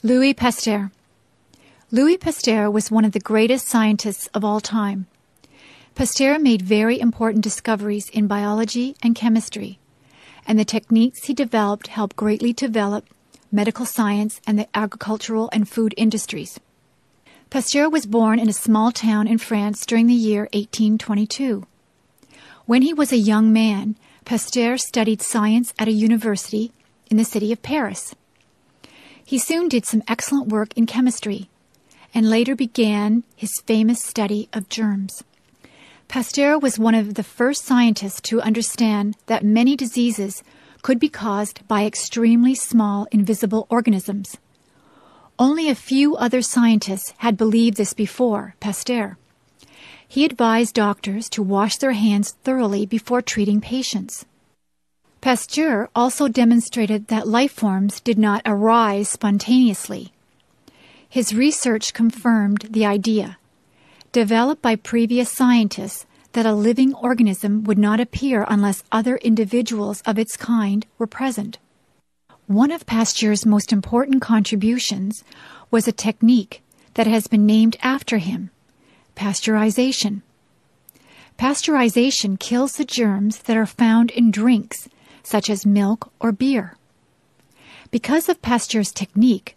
Louis Pasteur. Louis Pasteur was one of the greatest scientists of all time. Pasteur made very important discoveries in biology and chemistry, and the techniques he developed helped greatly develop medical science and the agricultural and food industries. Pasteur was born in a small town in France during the year 1822. When he was a young man, Pasteur studied science at a university in the city of Paris. He soon did some excellent work in chemistry, and later began his famous study of germs. Pasteur was one of the first scientists to understand that many diseases could be caused by extremely small invisible organisms. Only a few other scientists had believed this before Pasteur. He advised doctors to wash their hands thoroughly before treating patients. Pasteur also demonstrated that life forms did not arise spontaneously. His research confirmed the idea, developed by previous scientists, that a living organism would not appear unless other individuals of its kind were present. One of Pasteur's most important contributions was a technique that has been named after him, pasteurization. Pasteurization kills the germs that are found in drinks, such as milk or beer. Because of Pasteur's technique,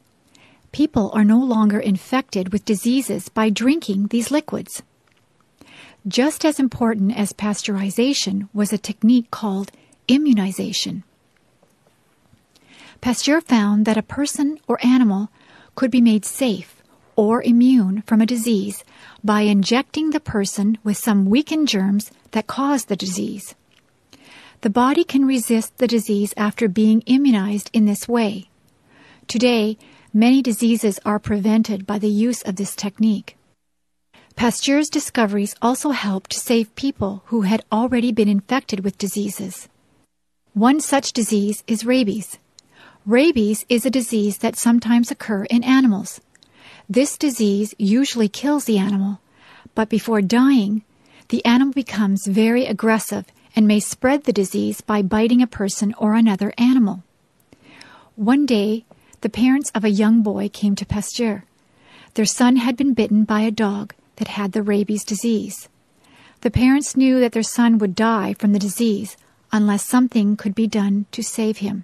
people are no longer infected with diseases by drinking these liquids. Just as important as pasteurization was a technique called immunization. Pasteur found that a person or animal could be made safe or immune from a disease by injecting the person with some weakened germs that cause the disease. The body can resist the disease after being immunized in this way. Today, many diseases are prevented by the use of this technique. Pasteur's discoveries also helped to save people who had already been infected with diseases. One such disease is rabies. Rabies is a disease that sometimes occurs in animals. This disease usually kills the animal, but before dying, the animal becomes very aggressive and may spread the disease by biting a person or another animal. One day, the parents of a young boy came to Pasteur. Their son had been bitten by a dog that had the rabies disease. The parents knew that their son would die from the disease unless something could be done to save him.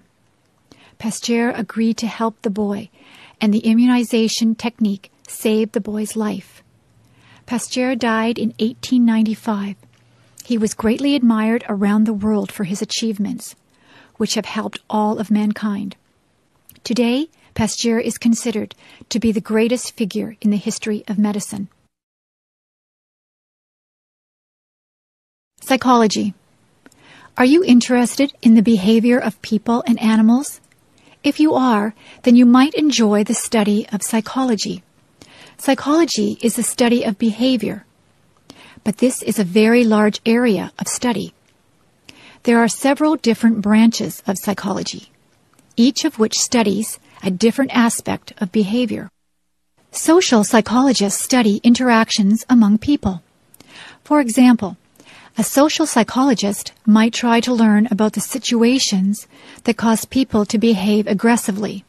Pasteur agreed to help the boy, and the immunization technique saved the boy's life. Pasteur died in 1895. He was greatly admired around the world for his achievements, which have helped all of mankind. Today, Pasteur is considered to be the greatest figure in the history of medicine. Psychology. Are you interested in the behavior of people and animals? If you are, then you might enjoy the study of psychology. Psychology is the study of behavior, but this is a very large area of study. There are several different branches of psychology, each of which studies a different aspect of behavior. Social psychologists study interactions among people. For example, a social psychologist might try to learn about the situations that cause people to behave aggressively.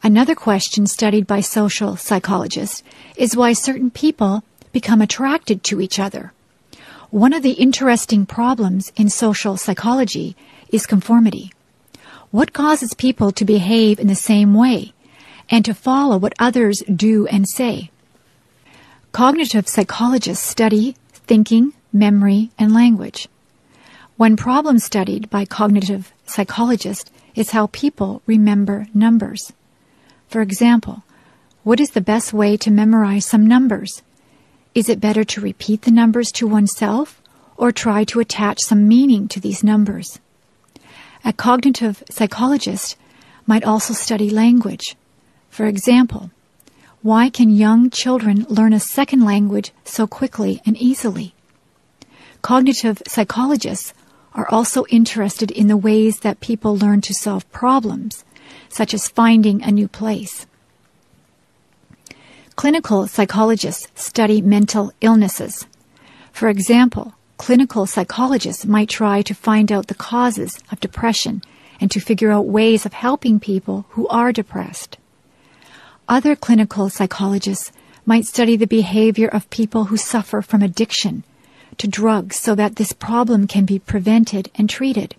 Another question studied by social psychologists is why certain people become attracted to each other. One of the interesting problems in social psychology is conformity. What causes people to behave in the same way and to follow what others do and say? Cognitive psychologists study thinking, memory, and language. One problem studied by cognitive psychologists is how people remember numbers. For example, what is the best way to memorize some numbers? Is it better to repeat the numbers to oneself or try to attach some meaning to these numbers? A cognitive psychologist might also study language. For example, why can young children learn a second language so quickly and easily? Cognitive psychologists are also interested in the ways that people learn to solve problems, such as finding a new place. Clinical psychologists study mental illnesses. For example, clinical psychologists might try to find out the causes of depression and to figure out ways of helping people who are depressed. Other clinical psychologists might study the behavior of people who suffer from addiction to drugs so that this problem can be prevented and treated.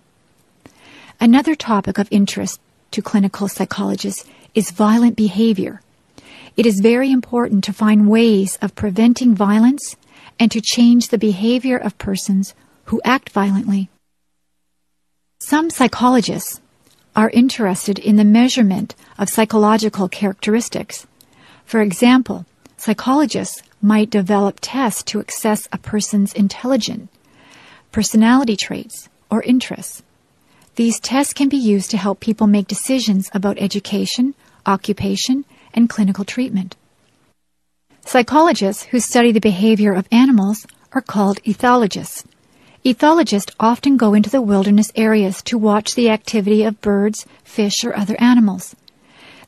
Another topic of interest to clinical psychologists is violent behavior. It is very important to find ways of preventing violence and to change the behavior of persons who act violently. Some psychologists are interested in the measurement of psychological characteristics. For example, psychologists might develop tests to assess a person's intelligence, personality traits, or interests. These tests can be used to help people make decisions about education, occupation, and clinical treatment. Psychologists who study the behavior of animals are called ethologists. Ethologists often go into the wilderness areas to watch the activity of birds, fish, or other animals.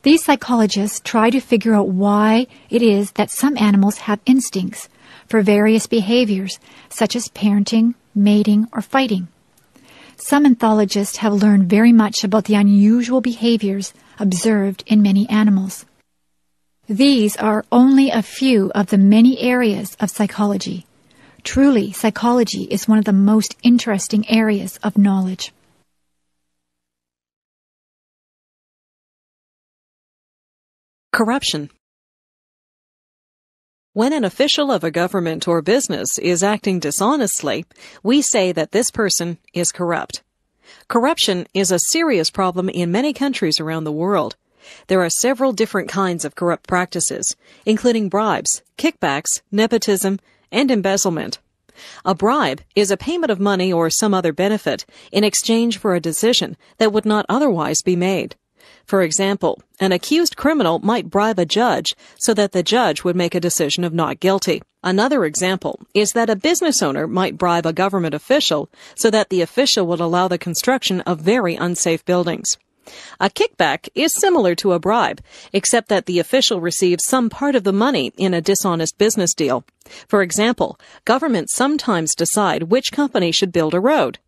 These psychologists try to figure out why it is that some animals have instincts for various behaviors, such as parenting, mating, or fighting. Some ethologists have learned very much about the unusual behaviors observed in many animals. These are only a few of the many areas of psychology. Truly, psychology is one of the most interesting areas of knowledge. Corruption. When an official of a government or business is acting dishonestly, we say that this person is corrupt. Corruption is a serious problem in many countries around the world. There are several different kinds of corrupt practices, including bribes, kickbacks, nepotism, and embezzlement. A bribe is a payment of money or some other benefit in exchange for a decision that would not otherwise be made. For example, an accused criminal might bribe a judge so that the judge would make a decision of not guilty. Another example is that a business owner might bribe a government official so that the official would allow the construction of very unsafe buildings. A kickback is similar to a bribe, except that the official receives some part of the money in a dishonest business deal. For example, governments sometimes decide which company should build a road.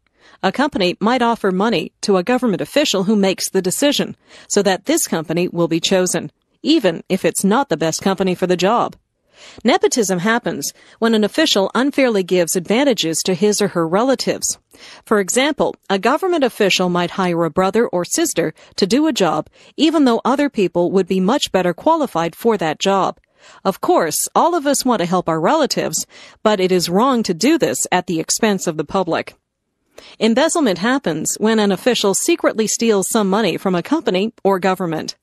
A company might offer money to a government official who makes the decision, so that this company will be chosen, even if it's not the best company for the job. Nepotism happens when an official unfairly gives advantages to his or her relatives. For example, a government official might hire a brother or sister to do a job, even though other people would be much better qualified for that job. Of course, all of us want to help our relatives, but it is wrong to do this at the expense of the public. Embezzlement happens when an official secretly steals some money from a company or government.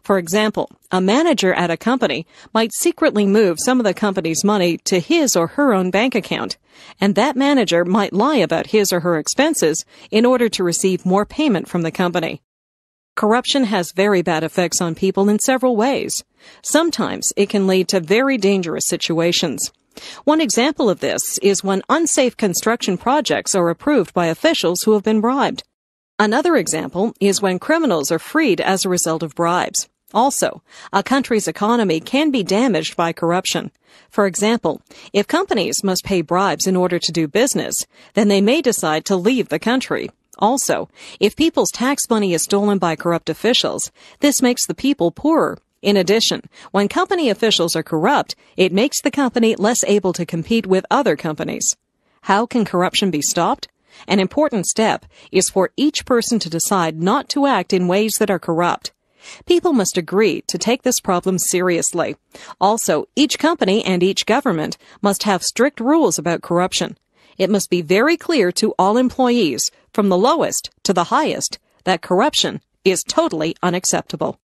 For example, a manager at a company might secretly move some of the company's money to his or her own bank account, and that manager might lie about his or her expenses in order to receive more payment from the company. Corruption has very bad effects on people in several ways. Sometimes it can lead to very dangerous situations. One example of this is when unsafe construction projects are approved by officials who have been bribed. Another example is when criminals are freed as a result of bribes. Also, a country's economy can be damaged by corruption. For example, if companies must pay bribes in order to do business, then they may decide to leave the country. Also, if people's tax money is stolen by corrupt officials, this makes the people poorer. In addition, when company officials are corrupt, it makes the company less able to compete with other companies. How can corruption be stopped? An important step is for each person to decide not to act in ways that are corrupt. People must agree to take this problem seriously. Also, each company and each government must have strict rules about corruption. It must be very clear to all employees, from the lowest to the highest, that corruption is totally unacceptable.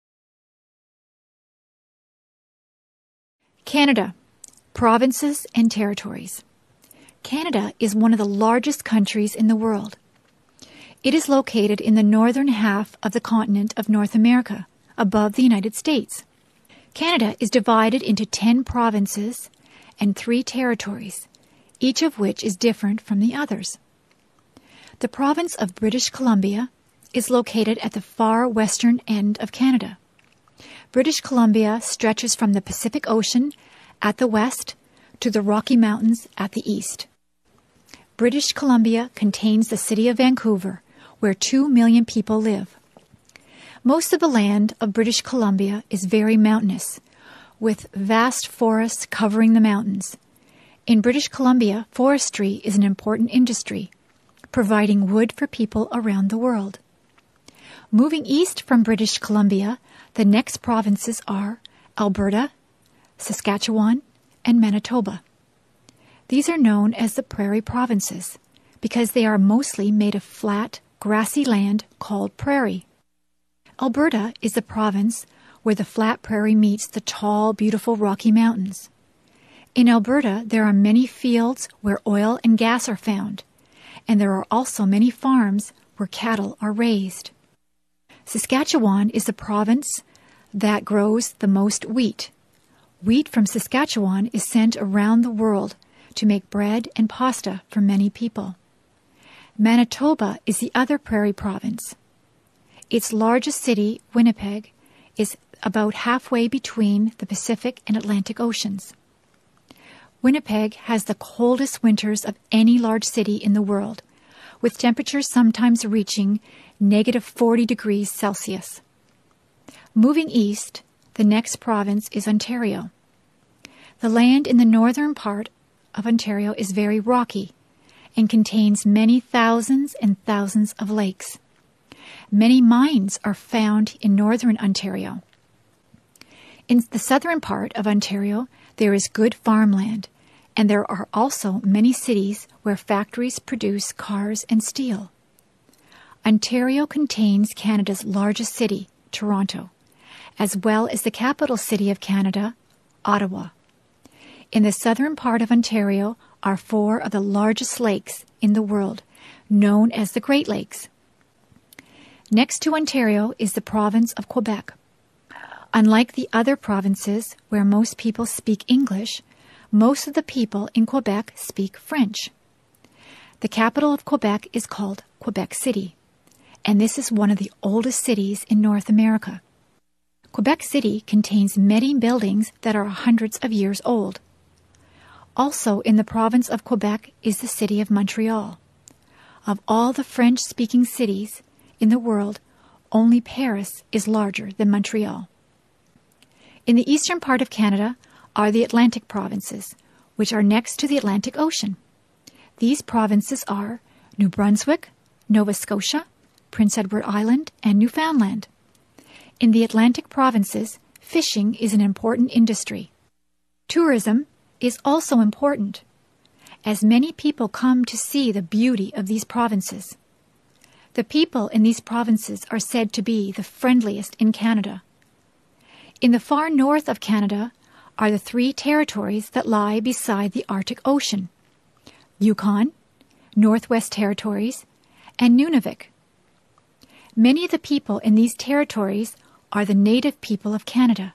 Canada, provinces and territories. Canada is one of the largest countries in the world. It is located in the northern half of the continent of North America, above the United States. Canada is divided into 10 provinces and 3 territories, each of which is different from the others. The province of British Columbia is located at the far western end of Canada. British Columbia stretches from the Pacific Ocean at the west to the Rocky Mountains at the east. British Columbia contains the city of Vancouver, where 2 million people live. Most of the land of British Columbia is very mountainous, with vast forests covering the mountains. In British Columbia, forestry is an important industry, providing wood for people around the world. Moving east from British Columbia, the next provinces are Alberta, Saskatchewan, and Manitoba. These are known as the prairie provinces because they are mostly made of flat, grassy land called prairie. Alberta is the province where the flat prairie meets the tall, beautiful Rocky Mountains. In Alberta, there are many fields where oil and gas are found, and there are also many farms where cattle are raised. Saskatchewan is the province that grows the most wheat. Wheat from Saskatchewan is sent around the world to make bread and pasta for many people. Manitoba is the other prairie province. Its largest city, Winnipeg, is about halfway between the Pacific and Atlantic Oceans. Winnipeg has the coldest winters of any large city in the world, with temperatures sometimes reaching -40 degrees Celsius. Moving east, the next province is Ontario. The land in the northern part of Ontario is very rocky and contains many thousands and thousands of lakes. Many mines are found in northern Ontario. In the southern part of Ontario, there is good farmland, and there are also many cities where factories produce cars and steel. Ontario contains Canada's largest city, Toronto, as well as the capital city of Canada, Ottawa. In the southern part of Ontario are 4 of the largest lakes in the world, known as the Great Lakes. Next to Ontario is the province of Quebec. Unlike the other provinces where most people speak English, most of the people in Quebec speak French. The capital of Quebec is called Quebec City, and this is one of the oldest cities in North America. Quebec City contains many buildings that are hundreds of years old. Also in the province of Quebec is the city of Montreal. Of all the French-speaking cities in the world, only Paris is larger than Montreal. In the eastern part of Canada are the Atlantic provinces, which are next to the Atlantic Ocean. These provinces are New Brunswick, Nova Scotia, Prince Edward Island, and Newfoundland. In the Atlantic provinces, fishing is an important industry. Tourism is also important, as many people come to see the beauty of these provinces. The people in these provinces are said to be the friendliest in Canada. In the far north of Canada are the 3 territories that lie beside the Arctic Ocean: Yukon, Northwest Territories, and Nunavik. Many of the people in these territories are the native people of Canada,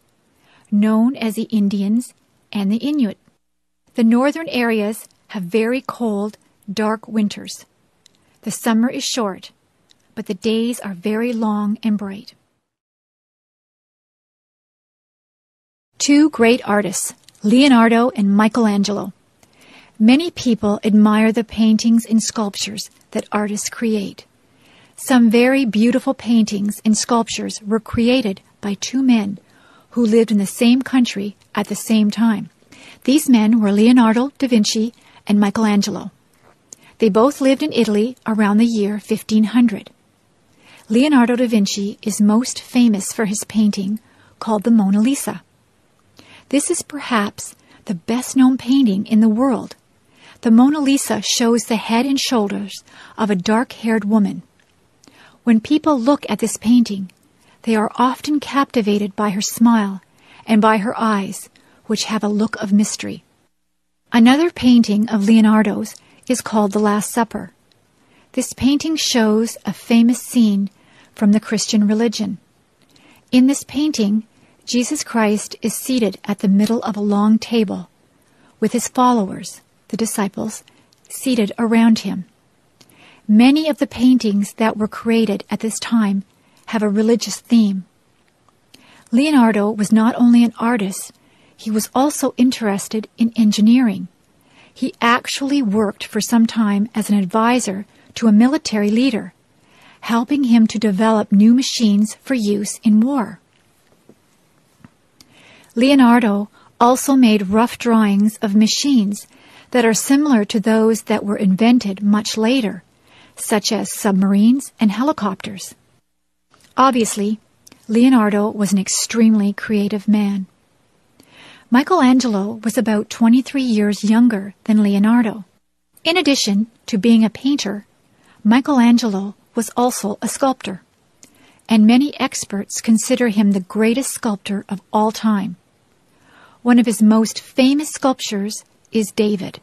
known as the Indians and the Inuit. The northern areas have very cold, dark winters. The summer is short, but the days are very long and bright. 2 great artists, Leonardo and Michelangelo. Many people admire the paintings and sculptures that artists create. Some very beautiful paintings and sculptures were created by 2 men who lived in the same country at the same time. These men were Leonardo da Vinci and Michelangelo. They both lived in Italy around the year 1500. Leonardo da Vinci is most famous for his painting called the Mona Lisa. This is perhaps the best-known painting in the world. The Mona Lisa shows the head and shoulders of a dark-haired woman. When people look at this painting, they are often captivated by her smile and by her eyes, which have a look of mystery. Another painting of Leonardo's is called The Last Supper. This painting shows a famous scene from the Christian religion. In this painting, Jesus Christ is seated at the middle of a long table, with his followers, the disciples, seated around him. Many of the paintings that were created at this time have a religious theme. Leonardo was not only an artist, he was also interested in engineering. He actually worked for some time as an advisor to a military leader. helping him to develop new machines for use in war. Leonardo also made rough drawings of machines that are similar to those that were invented much later, such as submarines and helicopters. Obviously, Leonardo was an extremely creative man. Michelangelo was about 23 years younger than Leonardo. In addition to being a painter, Michelangelo was also a sculptor, and many experts consider him the greatest sculptor of all time. One of his most famous sculptures is David,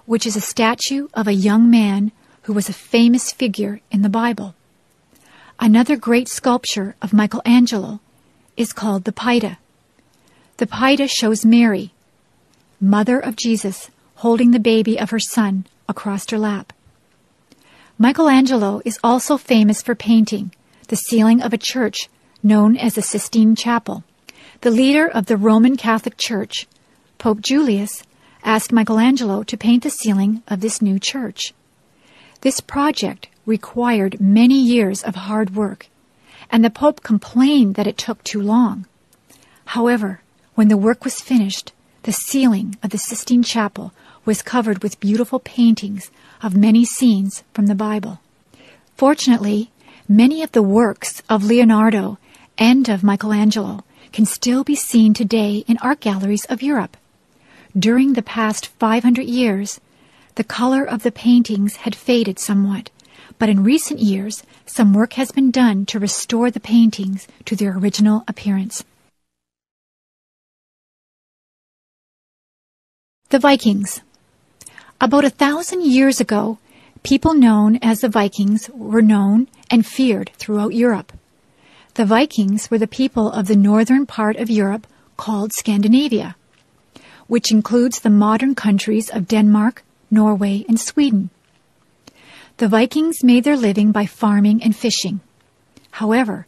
which is a statue of a young man who was a famous figure in the Bible. Another great sculpture of Michelangelo is called the Pieta. The Pieta shows Mary, mother of Jesus, holding the baby of her son across her lap. Michelangelo is also famous for painting the ceiling of a church known as the Sistine Chapel. The leader of the Roman Catholic Church, Pope Julius, asked Michelangelo to paint the ceiling of this new church. This project required many years of hard work, and the Pope complained that it took too long. However, when the work was finished, the ceiling of the Sistine Chapel was covered with beautiful paintings of many scenes from the Bible. Fortunately, many of the works of Leonardo and of Michelangelo can still be seen today in art galleries of Europe. During the past 500 years, the color of the paintings had faded somewhat, but in recent years, some work has been done to restore the paintings to their original appearance. The Vikings. About 1,000 years ago, people known as the Vikings were known and feared throughout Europe. The Vikings were the people of the northern part of Europe called Scandinavia, which includes the modern countries of Denmark, Norway, and Sweden. The Vikings made their living by farming and fishing. However,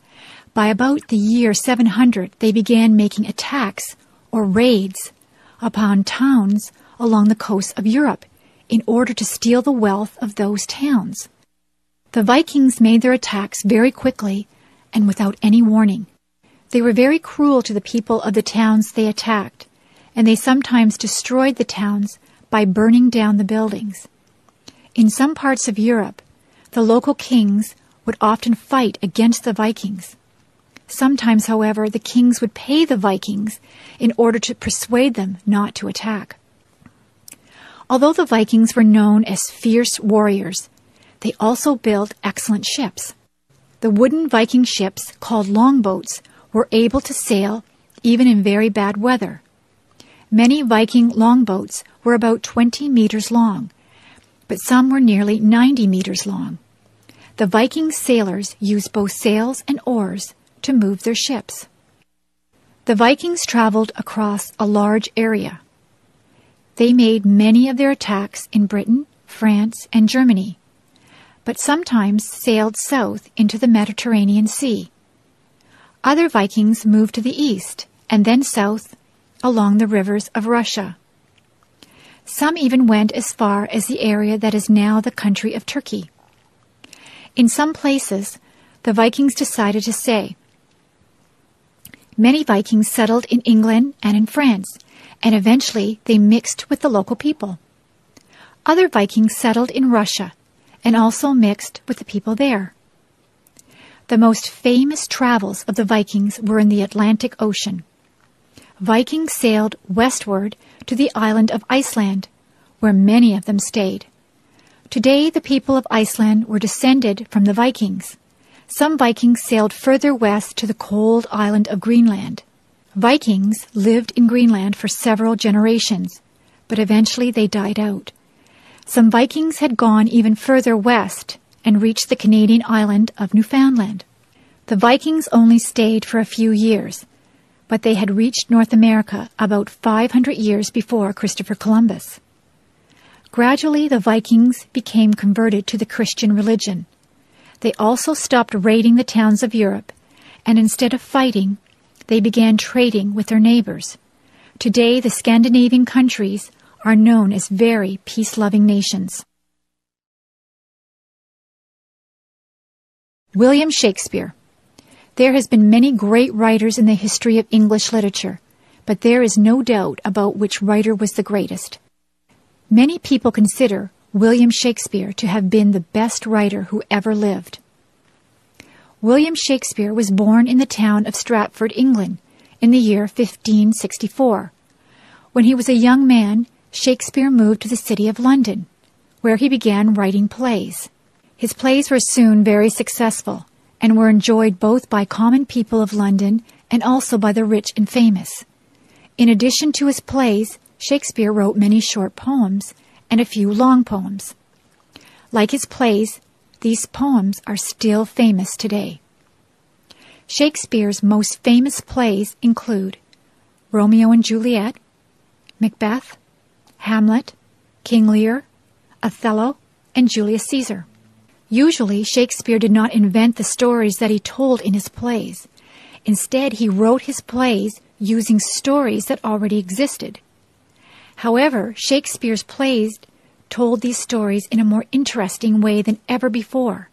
by about the year 700, they began making attacks or raids upon towns along the coast of Europe in order to steal the wealth of those towns. The Vikings made their attacks very quickly and without any warning. They were very cruel to the people of the towns they attacked, and they sometimes destroyed the towns by burning down the buildings. In some parts of Europe, the local kings would often fight against the Vikings. Sometimes, however, the kings would pay the Vikings in order to persuade them not to attack. Although the Vikings were known as fierce warriors, they also built excellent ships. The wooden Viking ships, called longboats, were able to sail even in very bad weather. Many Viking longboats were about 20 meters long, but some were nearly 90 meters long. The Viking sailors used both sails and oars to move their ships. The Vikings traveled across a large area. They made many of their attacks in Britain, France, and Germany, but sometimes sailed south into the Mediterranean Sea. Other Vikings moved to the east and then south along the rivers of Russia. Some even went as far as the area that is now the country of Turkey. In some places, the Vikings decided to stay. Many Vikings settled in England and in France, and eventually they mixed with the local people. Other Vikings settled in Russia and also mixed with the people there. The most famous travels of the Vikings were in the Atlantic Ocean. Vikings sailed westward to the island of Iceland, where many of them stayed. Today, the people of Iceland were descended from the Vikings. Some Vikings sailed further west to the cold island of Greenland. Vikings lived in Greenland for several generations, but eventually they died out. Some Vikings had gone even further west and reached the Canadian island of Newfoundland. The Vikings only stayed for a few years, but they had reached North America about 500 years before Christopher Columbus. Gradually, the Vikings became converted to the Christian religion. They also stopped raiding the towns of Europe, and instead of fighting, they began trading with their neighbors. Today, the Scandinavian countries are known as very peace-loving nations. William Shakespeare. There has been many great writers in the history of English literature, but there is no doubt about which writer was the greatest. Many people consider William Shakespeare to have been the best writer who ever lived. William Shakespeare was born in the town of Stratford, England, in the year 1564. When he was a young man, Shakespeare moved to the city of London, where he began writing plays. His plays were soon very successful and were enjoyed both by common people of London and also by the rich and famous. In addition to his plays, Shakespeare wrote many short poems and a few long poems. Like his plays, these poems are still famous today. Shakespeare's most famous plays include Romeo and Juliet, Macbeth, Hamlet, King Lear, Othello, and Julius Caesar. Usually, Shakespeare did not invent the stories that he told in his plays. Instead, he wrote his plays using stories that already existed. However, Shakespeare's plays told these stories in a more interesting way than ever before.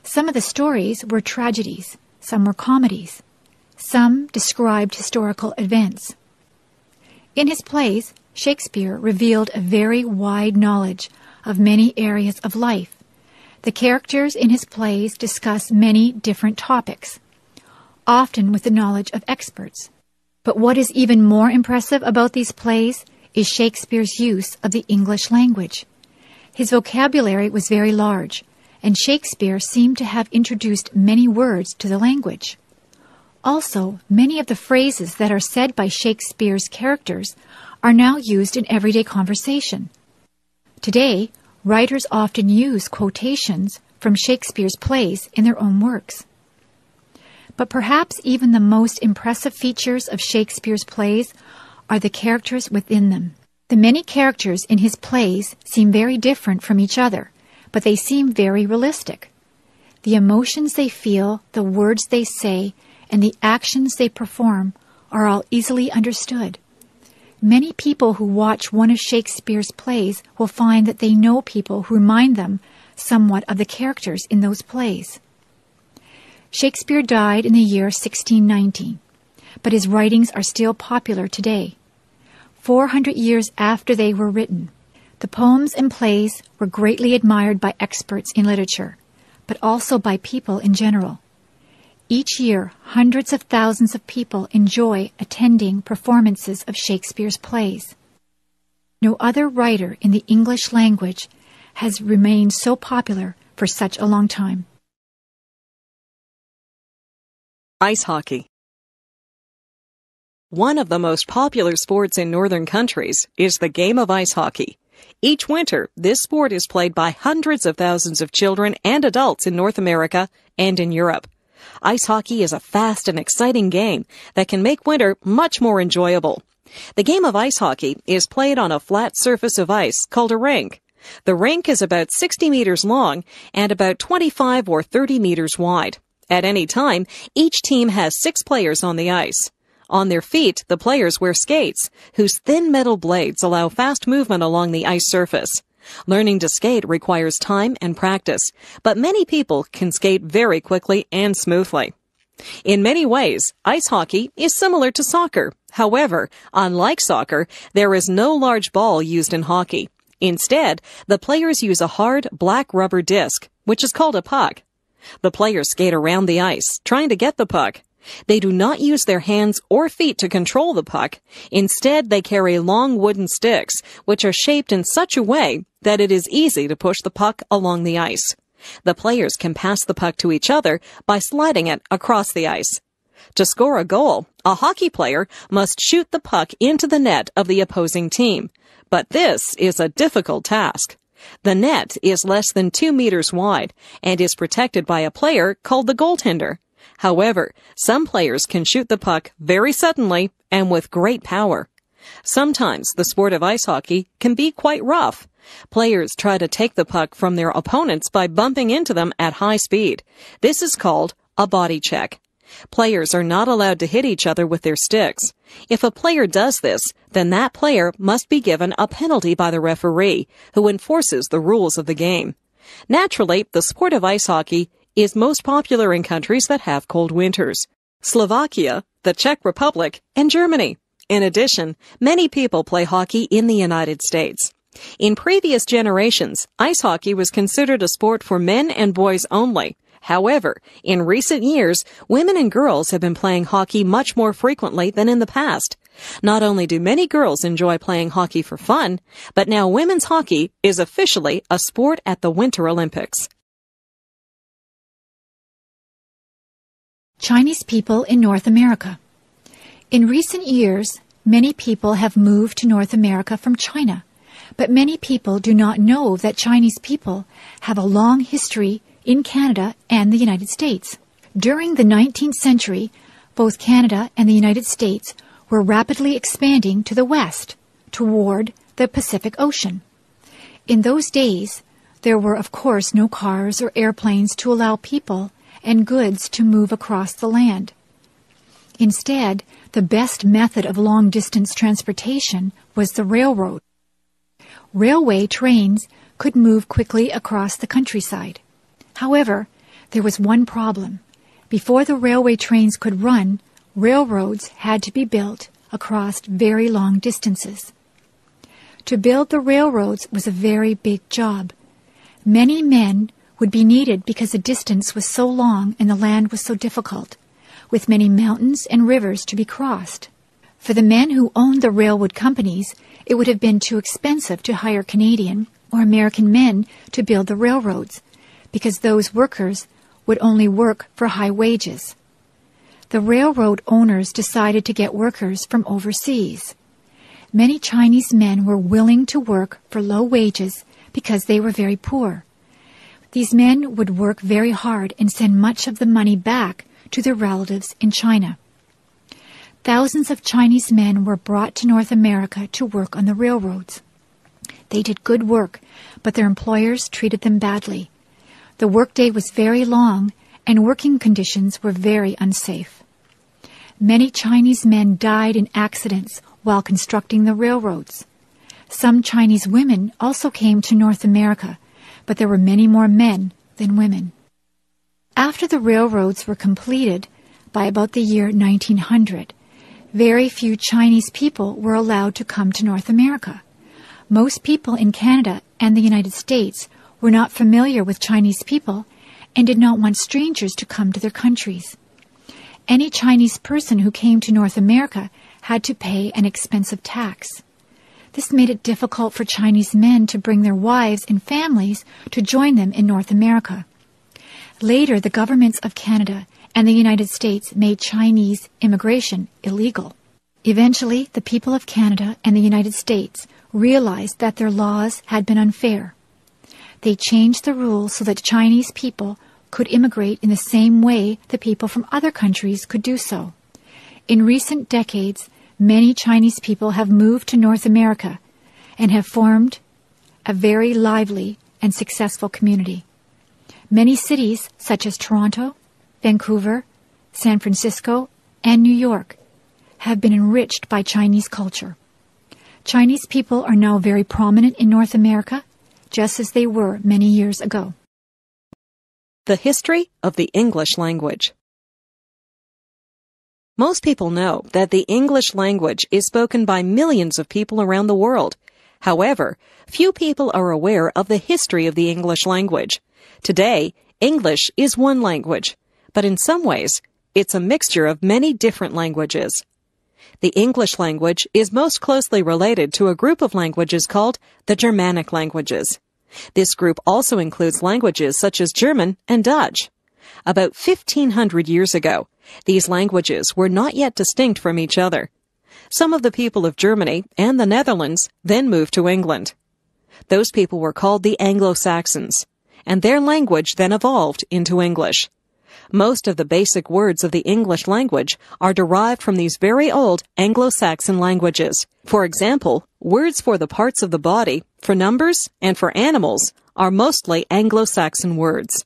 Some of the stories were tragedies, some were comedies, some described historical events. In his plays, Shakespeare revealed a very wide knowledge of many areas of life. The characters in his plays discuss many different topics, often with the knowledge of experts. But what is even more impressive about these plays is Shakespeare's use of the English language. His vocabulary was very large, and Shakespeare seemed to have introduced many words to the language. Also, many of the phrases that are said by Shakespeare's characters are now used in everyday conversation. Today, writers often use quotations from Shakespeare's plays in their own works. But perhaps even the most impressive features of Shakespeare's plays are the characters within them. The many characters in his plays seem very different from each other, but they seem very realistic. The emotions they feel, the words they say, and the actions they perform are all easily understood. Many people who watch one of Shakespeare's plays will find that they know people who remind them somewhat of the characters in those plays. Shakespeare died in the year 1619, but his writings are still popular today. 400 years after they were written, the poems and plays were greatly admired by experts in literature, but also by people in general. Each year, hundreds of thousands of people enjoy attending performances of Shakespeare's plays. No other writer in the English language has remained so popular for such a long time. Ice hockey. One of the most popular sports in northern countries is the game of ice hockey. Each winter, this sport is played by hundreds of thousands of children and adults in North America and in Europe. Ice hockey is a fast and exciting game that can make winter much more enjoyable. The game of ice hockey is played on a flat surface of ice called a rink. The rink is about 60 meters long and about 25 or 30 meters wide. At any time, each team has 6 players on the ice. On their feet, the players wear skates, whose thin metal blades allow fast movement along the ice surface. Learning to skate requires time and practice, but many people can skate very quickly and smoothly. In many ways, ice hockey is similar to soccer. However, unlike soccer, there is no large ball used in hockey. Instead, the players use a hard black rubber disc, which is called a puck. The players skate around the ice, trying to get the puck. They do not use their hands or feet to control the puck. Instead, they carry long wooden sticks, which are shaped in such a way that it is easy to push the puck along the ice. The players can pass the puck to each other by sliding it across the ice. To score a goal, a hockey player must shoot the puck into the net of the opposing team. But this is a difficult task. The net is less than 2 meters wide and is protected by a player called the goaltender. However, some players can shoot the puck very suddenly and with great power. Sometimes the sport of ice hockey can be quite rough. Players try to take the puck from their opponents by bumping into them at high speed. This is called a body check. Players are not allowed to hit each other with their sticks. If a player does this, then that player must be given a penalty by the referee, who enforces the rules of the game. Naturally, the sport of ice hockey is most popular in countries that have cold winters: Slovakia, the Czech Republic, and Germany. In addition, many people play hockey in the United States. In previous generations, ice hockey was considered a sport for men and boys only. However, in recent years, women and girls have been playing hockey much more frequently than in the past. Not only do many girls enjoy playing hockey for fun, but now women's hockey is officially a sport at the Winter Olympics. Chinese people in North America. In recent years, many people have moved to North America from China, but many people do not know that Chinese people have a long history in Canada and the United States. During the 19th century, both Canada and the United States were rapidly expanding to the west, toward the Pacific Ocean. In those days, there were of course no cars or airplanes to allow people and goods to move across the land. Instead, the best method of long-distance transportation was the railroad. Railway trains could move quickly across the countryside. However, there was one problem. Before the railway trains could run, railroads had to be built across very long distances. To build the railroads was a very big job. Many men would be needed because the distance was so long and the land was so difficult, with many mountains and rivers to be crossed. For the men who owned the railroad companies, it would have been too expensive to hire Canadian or American men to build the railroads, because those workers would only work for high wages. The railroad owners decided to get workers from overseas. Many Chinese men were willing to work for low wages because they were very poor. These men would work very hard and send much of the money back to their relatives in China. Thousands of Chinese men were brought to North America to work on the railroads. They did good work, but their employers treated them badly. The workday was very long, and working conditions were very unsafe. Many Chinese men died in accidents while constructing the railroads. Some Chinese women also came to North America, but there were many more men than women. After the railroads were completed, by about the year 1900, very few Chinese people were allowed to come to North America. Most people in Canada and the United States were not familiar with Chinese people and did not want strangers to come to their countries. Any Chinese person who came to North America had to pay an expensive tax. This made it difficult for Chinese men to bring their wives and families to join them in North America. Later, the governments of Canada and the United States made Chinese immigration illegal. Eventually, the people of Canada and the United States realized that their laws had been unfair. They changed the rules so that Chinese people could immigrate in the same way the people from other countries could do so. In recent decades, many Chinese people have moved to North America and have formed a very lively and successful community. Many cities, such as Toronto, Vancouver, San Francisco, and New York, have been enriched by Chinese culture. Chinese people are now very prominent in North America, just as they were many years ago. The history of the English language. Most people know that the English language is spoken by millions of people around the world. However, few people are aware of the history of the English language. Today, English is one language, but in some ways, it's a mixture of many different languages. The English language is most closely related to a group of languages called the Germanic languages. This group also includes languages such as German and Dutch. About 1,500 years ago, these languages were not yet distinct from each other. Some of the people of Germany and the Netherlands then moved to England. Those people were called the Anglo-Saxons, and their language then evolved into English. Most of the basic words of the English language are derived from these very old Anglo-Saxon languages. For example, words for the parts of the body, for numbers, and for animals are mostly Anglo-Saxon words.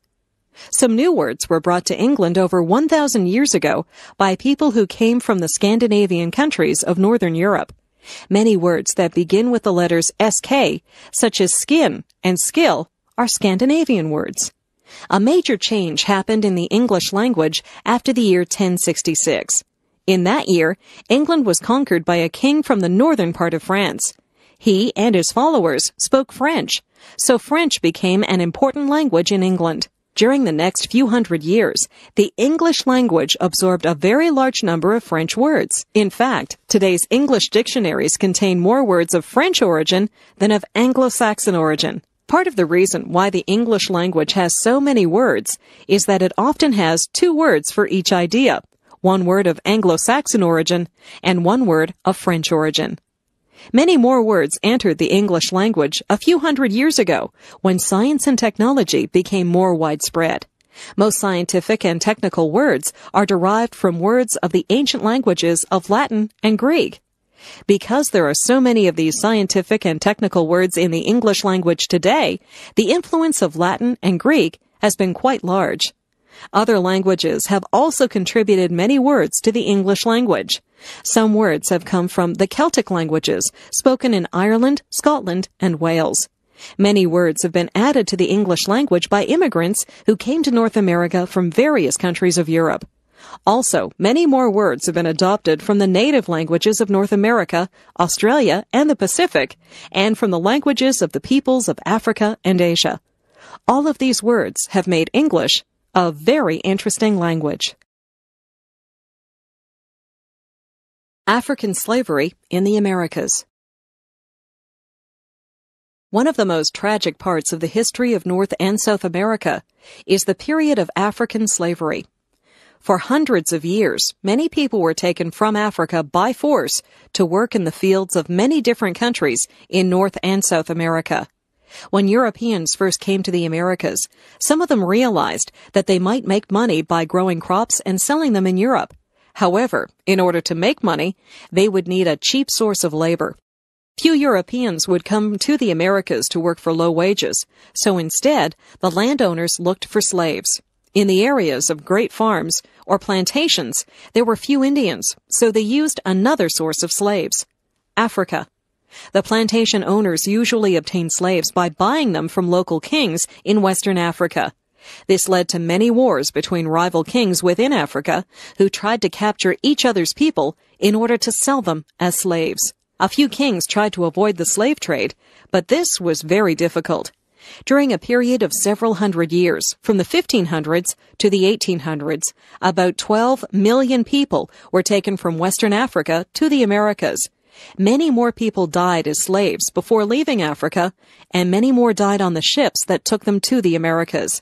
Some new words were brought to England over 1,000 years ago by people who came from the Scandinavian countries of Northern Europe. Many words that begin with the letters SK, such as skin and skill, are Scandinavian words. A major change happened in the English language after the year 1066. In that year, England was conquered by a king from the northern part of France. He and his followers spoke French, so French became an important language in England. During the next few hundred years, the English language absorbed a very large number of French words. In fact, today's English dictionaries contain more words of French origin than of Anglo-Saxon origin. Part of the reason why the English language has so many words is that it often has 2 words for each idea, 1 word of Anglo-Saxon origin and 1 word of French origin. Many more words entered the English language a few hundred years ago when science and technology became more widespread. Most scientific and technical words are derived from words of the ancient languages of Latin and Greek. Because there are so many of these scientific and technical words in the English language today, the influence of Latin and Greek has been quite large. Other languages have also contributed many words to the English language. Some words have come from the Celtic languages, spoken in Ireland, Scotland, and Wales. Many words have been added to the English language by immigrants who came to North America from various countries of Europe. Also, many more words have been adopted from the native languages of North America, Australia, and the Pacific, and from the languages of the peoples of Africa and Asia. All of these words have made English a very interesting language. African slavery in the Americas. One of the most tragic parts of the history of North and South America is the period of African slavery. For hundreds of years, many people were taken from Africa by force to work in the fields of many different countries in North and South America. When Europeans first came to the Americas, some of them realized that they might make money by growing crops and selling them in Europe. However, in order to make money, they would need a cheap source of labor. Few Europeans would come to the Americas to work for low wages, so instead, the landowners looked for slaves. In the areas of great farms or plantations, there were few Indians, so they used another source of slaves: Africa. The plantation owners usually obtained slaves by buying them from local kings in Western Africa. This led to many wars between rival kings within Africa who tried to capture each other's people in order to sell them as slaves. A few kings tried to avoid the slave trade, but this was very difficult. During a period of several hundred years, from the 1500s to the 1800s, about 12 million people were taken from Western Africa to the Americas. Many more people died as slaves before leaving Africa, and many more died on the ships that took them to the Americas.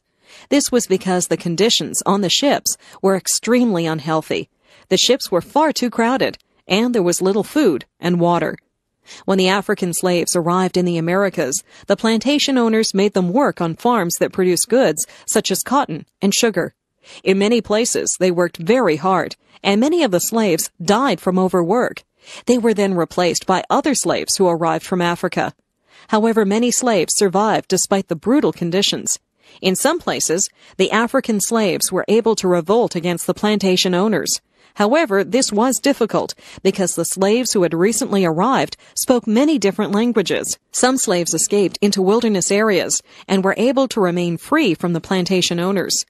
This was because the conditions on the ships were extremely unhealthy. The ships were far too crowded, and there was little food and water. When the African slaves arrived in the Americas, the plantation owners made them work on farms that produced goods such as cotton and sugar. In many places, they worked very hard, and many of the slaves died from overwork. They were then replaced by other slaves who arrived from Africa. However, many slaves survived despite the brutal conditions. In some places, the African slaves were able to revolt against the plantation owners. However, this was difficult because the slaves who had recently arrived spoke many different languages. Some slaves escaped into wilderness areas and were able to remain free from the plantation owners.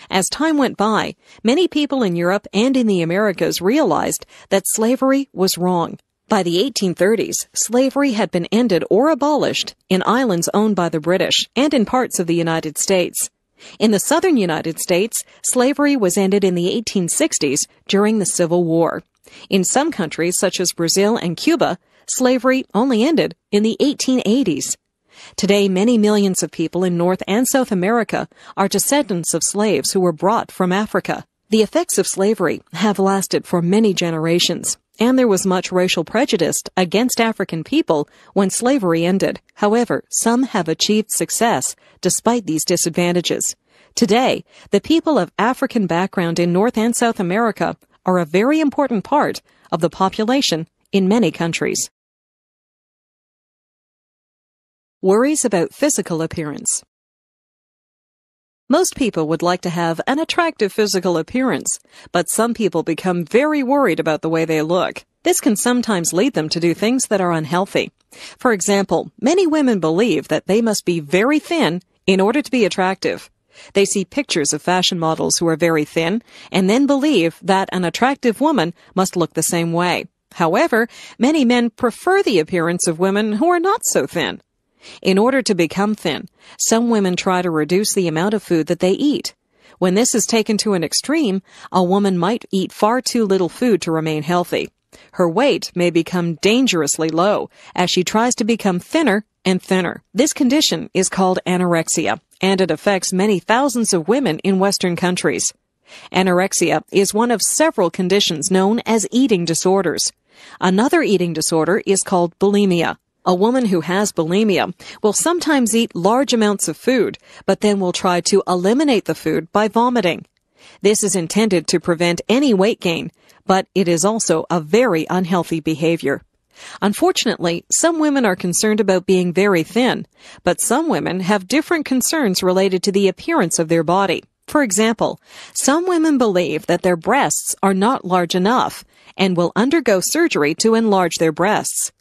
As time went by, many people in Europe and in the Americas realized that slavery was wrong. By the 1830s, slavery had been ended or abolished in islands owned by the British and in parts of the United States. In the southern United States, slavery was ended in the 1860s during the Civil War. In some countries, such as Brazil and Cuba, slavery only ended in the 1880s. Today, many millions of people in North and South America are descendants of slaves who were brought from Africa. The effects of slavery have lasted for many generations, and there was much racial prejudice against African people when slavery ended. However, some have achieved success despite these disadvantages. Today, the people of African background in North and South America are a very important part of the population in many countries. Worries about physical appearance. Most people would like to have an attractive physical appearance, but some people become very worried about the way they look. This can sometimes lead them to do things that are unhealthy. For example, many women believe that they must be very thin in order to be attractive. They see pictures of fashion models who are very thin and then believe that an attractive woman must look the same way. However, many men prefer the appearance of women who are not so thin. In order to become thin, some women try to reduce the amount of food that they eat. When this is taken to an extreme, a woman might eat far too little food to remain healthy. Her weight may become dangerously low as she tries to become thinner and thinner. This condition is called anorexia, and it affects many thousands of women in Western countries. Anorexia is one of several conditions known as eating disorders. Another eating disorder is called bulimia. A woman who has bulimia will sometimes eat large amounts of food, but then will try to eliminate the food by vomiting. This is intended to prevent any weight gain, but it is also a very unhealthy behavior. Unfortunately, some women are concerned about being very thin, but some women have different concerns related to the appearance of their body. For example, some women believe that their breasts are not large enough and will undergo surgery to enlarge their breasts.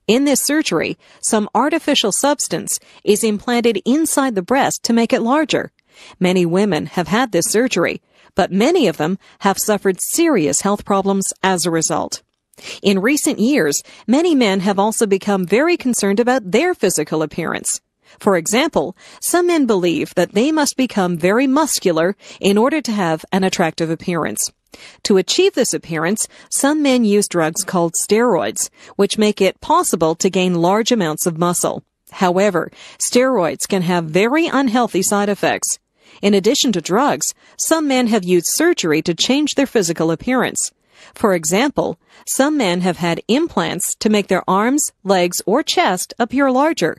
In this surgery, some artificial substance is implanted inside the breast to make it larger. Many women have had this surgery, but many of them have suffered serious health problems as a result. In recent years, many men have also become very concerned about their physical appearance. For example, some men believe that they must become very muscular in order to have an attractive appearance. To achieve this appearance, some men use drugs called steroids, which make it possible to gain large amounts of muscle. However, steroids can have very unhealthy side effects. In addition to drugs, some men have used surgery to change their physical appearance. For example, some men have had implants to make their arms, legs, or chest appear larger.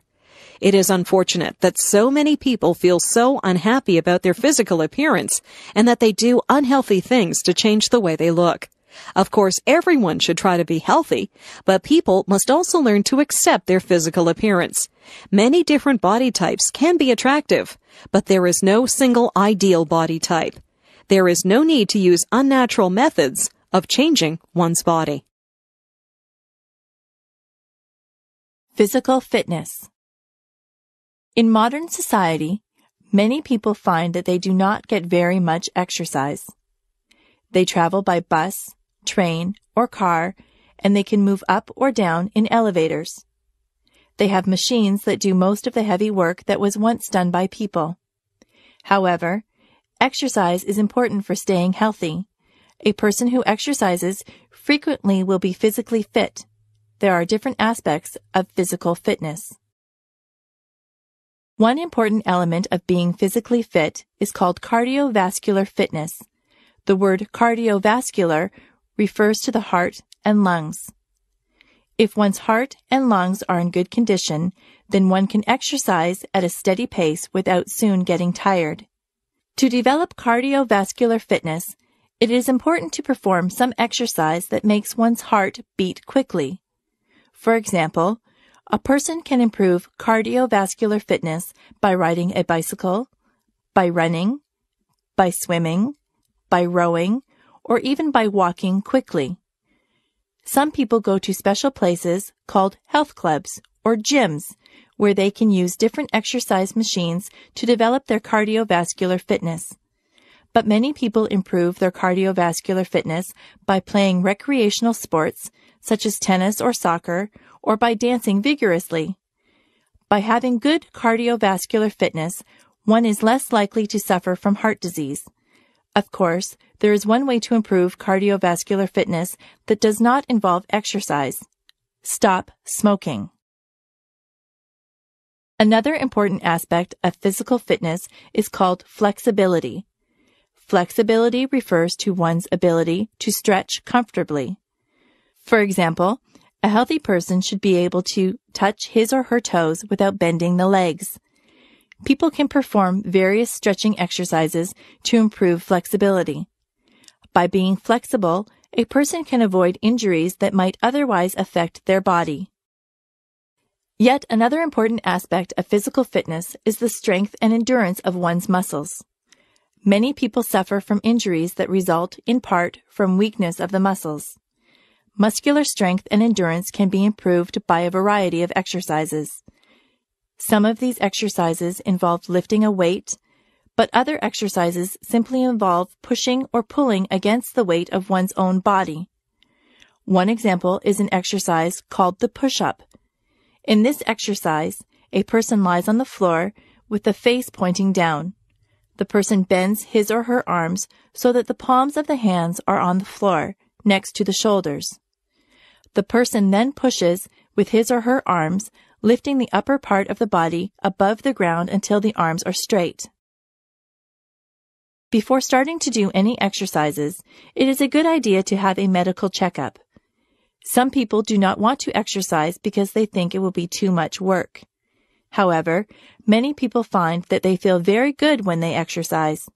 It is unfortunate that so many people feel so unhappy about their physical appearance and that they do unhealthy things to change the way they look. Of course, everyone should try to be healthy, but people must also learn to accept their physical appearance. Many different body types can be attractive, but there is no single ideal body type. There is no need to use unnatural methods of changing one's body. Physical fitness. In modern society, many people find that they do not get very much exercise. They travel by bus, train, or car, and they can move up or down in elevators. They have machines that do most of the heavy work that was once done by people. However, exercise is important for staying healthy. A person who exercises frequently will be physically fit. There are different aspects of physical fitness. One important element of being physically fit is called cardiovascular fitness. The word cardiovascular refers to the heart and lungs. If one's heart and lungs are in good condition, then one can exercise at a steady pace without soon getting tired. To develop cardiovascular fitness, it is important to perform some exercise that makes one's heart beat quickly. For example, a person can improve cardiovascular fitness by riding a bicycle, by running, by swimming, by rowing, or even by walking quickly. Some people go to special places called health clubs or gyms where they can use different exercise machines to develop their cardiovascular fitness. But many people improve their cardiovascular fitness by playing recreational sports such as tennis or soccer, or by dancing vigorously. By having good cardiovascular fitness, one is less likely to suffer from heart disease. Of course, there is one way to improve cardiovascular fitness that does not involve exercise. Stop smoking. Another important aspect of physical fitness is called flexibility. Flexibility refers to one's ability to stretch comfortably. For example, a healthy person should be able to touch his or her toes without bending the legs. People can perform various stretching exercises to improve flexibility. By being flexible, a person can avoid injuries that might otherwise affect their body. Yet another important aspect of physical fitness is the strength and endurance of one's muscles. Many people suffer from injuries that result, in part, from weakness of the muscles. Muscular strength and endurance can be improved by a variety of exercises. Some of these exercises involve lifting a weight, but other exercises simply involve pushing or pulling against the weight of one's own body. One example is an exercise called the push-up. In this exercise, a person lies on the floor with the face pointing down. The person bends his or her arms so that the palms of the hands are on the floor, next to the shoulders. The person then pushes with his or her arms, lifting the upper part of the body above the ground until the arms are straight. Before starting to do any exercises, it is a good idea to have a medical checkup. Some people do not want to exercise because they think it will be too much work. However, many people find that they feel very good when they exercise.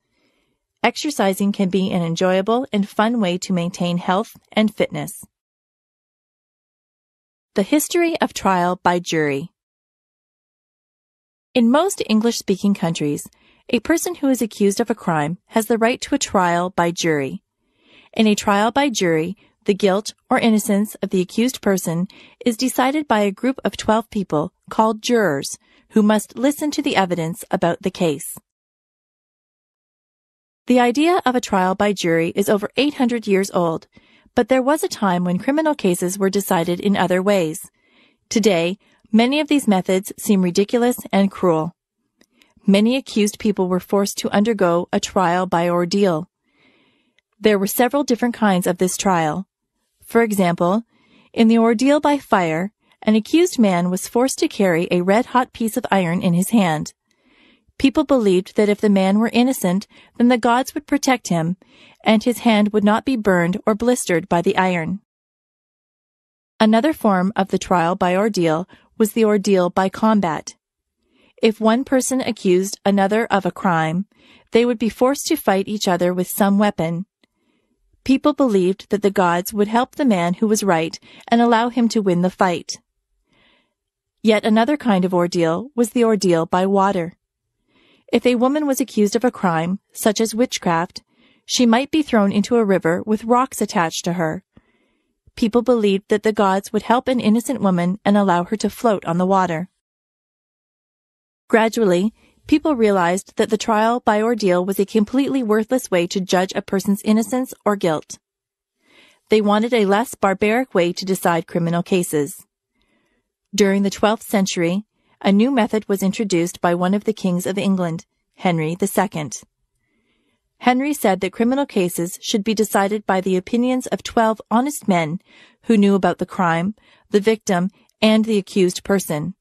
Exercising can be an enjoyable and fun way to maintain health and fitness. The history of trial by jury. In most English-speaking countries, a person who is accused of a crime has the right to a trial by jury. In a trial by jury, the guilt or innocence of the accused person is decided by a group of 12 people called jurors who must listen to the evidence about the case. The idea of a trial by jury is over 800 years old, but there was a time when criminal cases were decided in other ways. Today, many of these methods seem ridiculous and cruel. Many accused people were forced to undergo a trial by ordeal. There were several different kinds of this trial. For example, in the ordeal by fire, an accused man was forced to carry a red-hot piece of iron in his hand. People believed that if the man were innocent, then the gods would protect him, and his hand would not be burned or blistered by the iron. Another form of the trial by ordeal was the ordeal by combat. If one person accused another of a crime, they would be forced to fight each other with some weapon. People believed that the gods would help the man who was right and allow him to win the fight. Yet another kind of ordeal was the ordeal by water. If a woman was accused of a crime, such as witchcraft, she might be thrown into a river with rocks attached to her. People believed that the gods would help an innocent woman and allow her to float on the water. Gradually, people realized that the trial by ordeal was a completely worthless way to judge a person's innocence or guilt. They wanted a less barbaric way to decide criminal cases. During the 12th century, a new method was introduced by one of the kings of England, Henry II. Henry said that criminal cases should be decided by the opinions of 12 honest men who knew about the crime, the victim, and the accused person.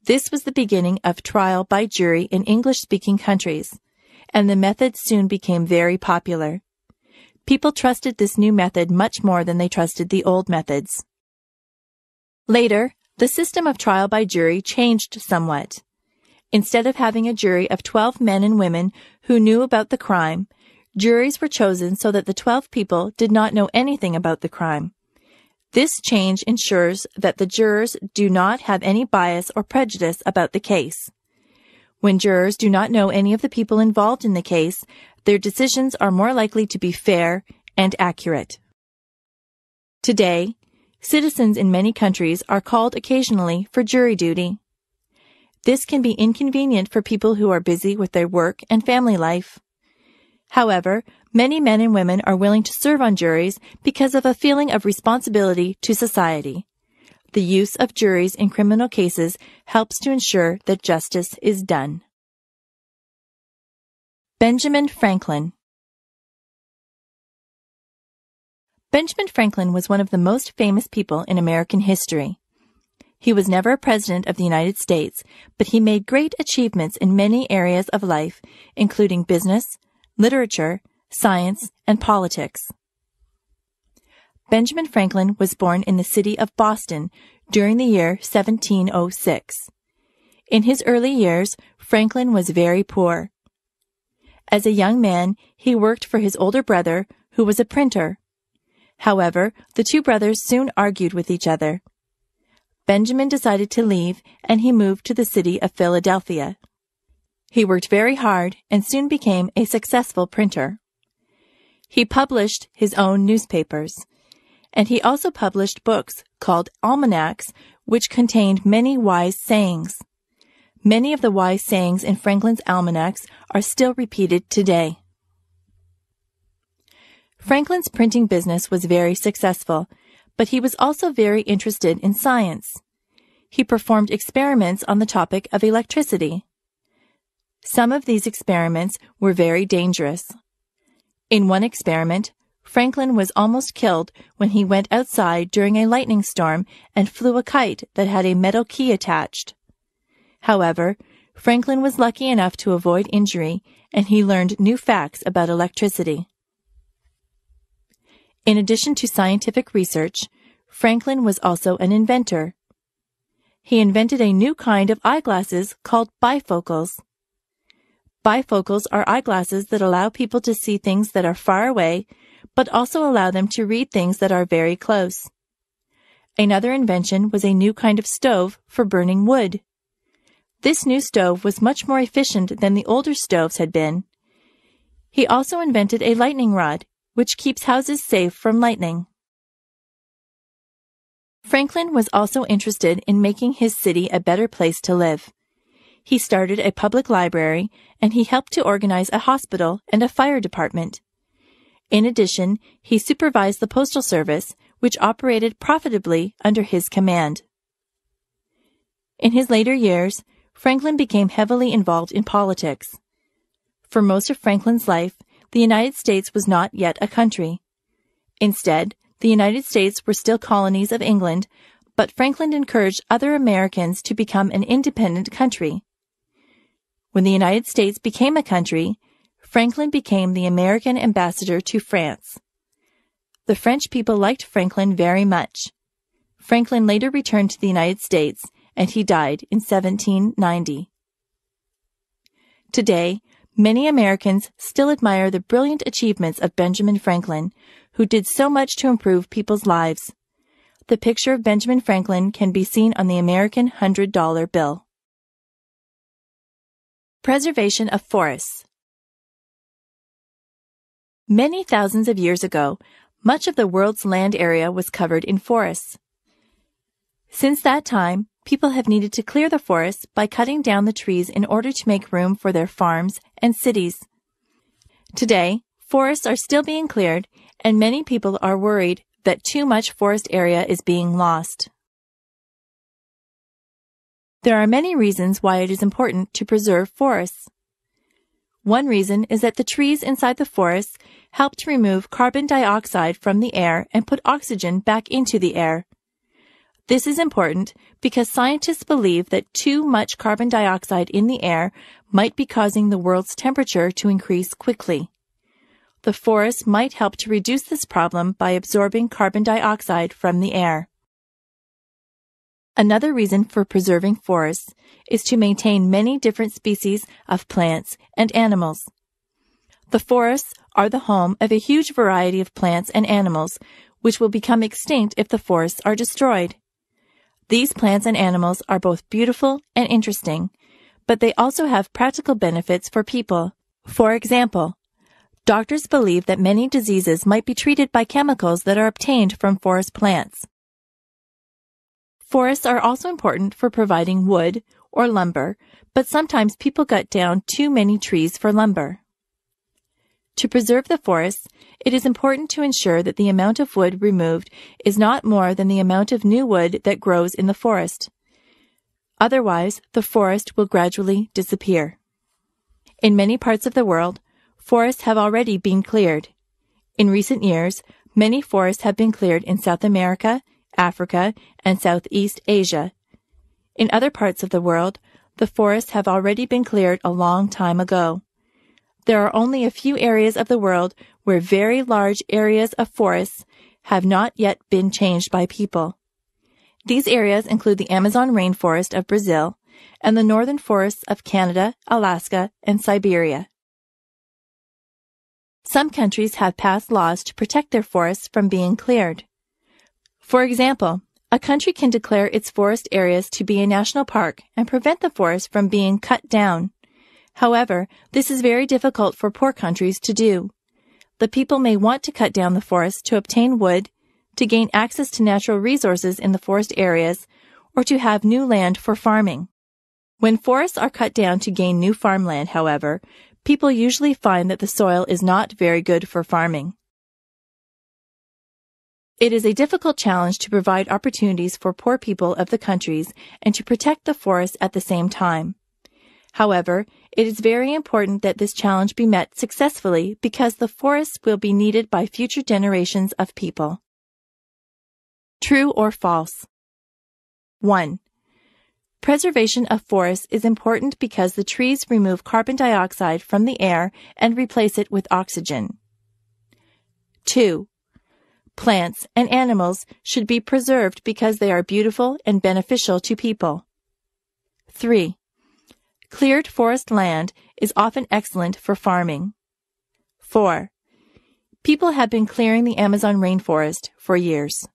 This was the beginning of trial by jury in English-speaking countries, and the method soon became very popular. People trusted this new method much more than they trusted the old methods. Later, the system of trial by jury changed somewhat. Instead of having a jury of 12 men and women who knew about the crime, juries were chosen so that the 12 people did not know anything about the crime. This change ensures that the jurors do not have any bias or prejudice about the case. When jurors do not know any of the people involved in the case, their decisions are more likely to be fair and accurate. Today, citizens in many countries are called occasionally for jury duty. This can be inconvenient for people who are busy with their work and family life. However, many men and women are willing to serve on juries because of a feeling of responsibility to society. The use of juries in criminal cases helps to ensure that justice is done. Benjamin Franklin. Benjamin Franklin was one of the most famous people in American history. He was never a president of the United States, but he made great achievements in many areas of life, including business, literature, science, and politics. Benjamin Franklin was born in the city of Boston during the year 1706. In his early years, Franklin was very poor. As a young man, he worked for his older brother, who was a printer. However, the two brothers soon argued with each other. Benjamin decided to leave, and he moved to the city of Philadelphia. He worked very hard and soon became a successful printer. He published his own newspapers, and he also published books called almanacs, which contained many wise sayings. Many of the wise sayings in Franklin's almanacs are still repeated today. Franklin's printing business was very successful, but he was also very interested in science. He performed experiments on the topic of electricity. Some of these experiments were very dangerous. In one experiment, Franklin was almost killed when he went outside during a lightning storm and flew a kite that had a metal key attached. However, Franklin was lucky enough to avoid injury, and he learned new facts about electricity. In addition to scientific research, Franklin was also an inventor. He invented a new kind of eyeglasses called bifocals. Bifocals are eyeglasses that allow people to see things that are far away, but also allow them to read things that are very close. Another invention was a new kind of stove for burning wood. This new stove was much more efficient than the older stoves had been. He also invented a lightning rod, which keeps houses safe from lightning. Franklin was also interested in making his city a better place to live. He started a public library, and he helped to organize a hospital and a fire department. In addition, he supervised the postal service, which operated profitably under his command. In his later years, Franklin became heavily involved in politics. For most of Franklin's life, the United States was not yet a country. Instead, the United States were still colonies of England, but Franklin encouraged other Americans to become an independent country. When the United States became a country, Franklin became the American ambassador to France. The French people liked Franklin very much. Franklin later returned to the United States, and he died in 1790. Today, many Americans still admire the brilliant achievements of Benjamin Franklin, who did so much to improve people's lives. The picture of Benjamin Franklin can be seen on the American $100 bill. Preservation of forests. Many thousands of years ago, much of the world's land area was covered in forests. Since that time, people have needed to clear the forests by cutting down the trees in order to make room for their farms and cities. Today, forests are still being cleared, and many people are worried that too much forest area is being lost. There are many reasons why it is important to preserve forests. One reason is that the trees inside the forests help to remove carbon dioxide from the air and put oxygen back into the air. This is important because scientists believe that too much carbon dioxide in the air might be causing the world's temperature to increase quickly. The forests might help to reduce this problem by absorbing carbon dioxide from the air. Another reason for preserving forests is to maintain many different species of plants and animals. The forests are the home of a huge variety of plants and animals, which will become extinct if the forests are destroyed. These plants and animals are both beautiful and interesting, but they also have practical benefits for people. For example, doctors believe that many diseases might be treated by chemicals that are obtained from forest plants. Forests are also important for providing wood or lumber, but sometimes people cut down too many trees for lumber. To preserve the forests, it is important to ensure that the amount of wood removed is not more than the amount of new wood that grows in the forest. Otherwise, the forest will gradually disappear. In many parts of the world, forests have already been cleared. In recent years, many forests have been cleared in South America, Africa, and Southeast Asia. In other parts of the world, the forests have already been cleared a long time ago. There are only a few areas of the world where very large areas of forests have not yet been changed by people. These areas include the Amazon rainforest of Brazil and the northern forests of Canada, Alaska, and Siberia. Some countries have passed laws to protect their forests from being cleared. For example, a country can declare its forest areas to be a national park and prevent the forest from being cut down. However, this is very difficult for poor countries to do. The people may want to cut down the forest to obtain wood, to gain access to natural resources in the forest areas, or to have new land for farming. When forests are cut down to gain new farmland, however, people usually find that the soil is not very good for farming. It is a difficult challenge to provide opportunities for poor people of the countries and to protect the forests at the same time. However, it is very important that this challenge be met successfully because the forests will be needed by future generations of people. True or false? 1. Preservation of forests is important because the trees remove carbon dioxide from the air and replace it with oxygen. 2. Plants and animals should be preserved because they are beautiful and beneficial to people. 3. Cleared forest land is often excellent for farming. 4. People have been clearing the Amazon rainforest for years.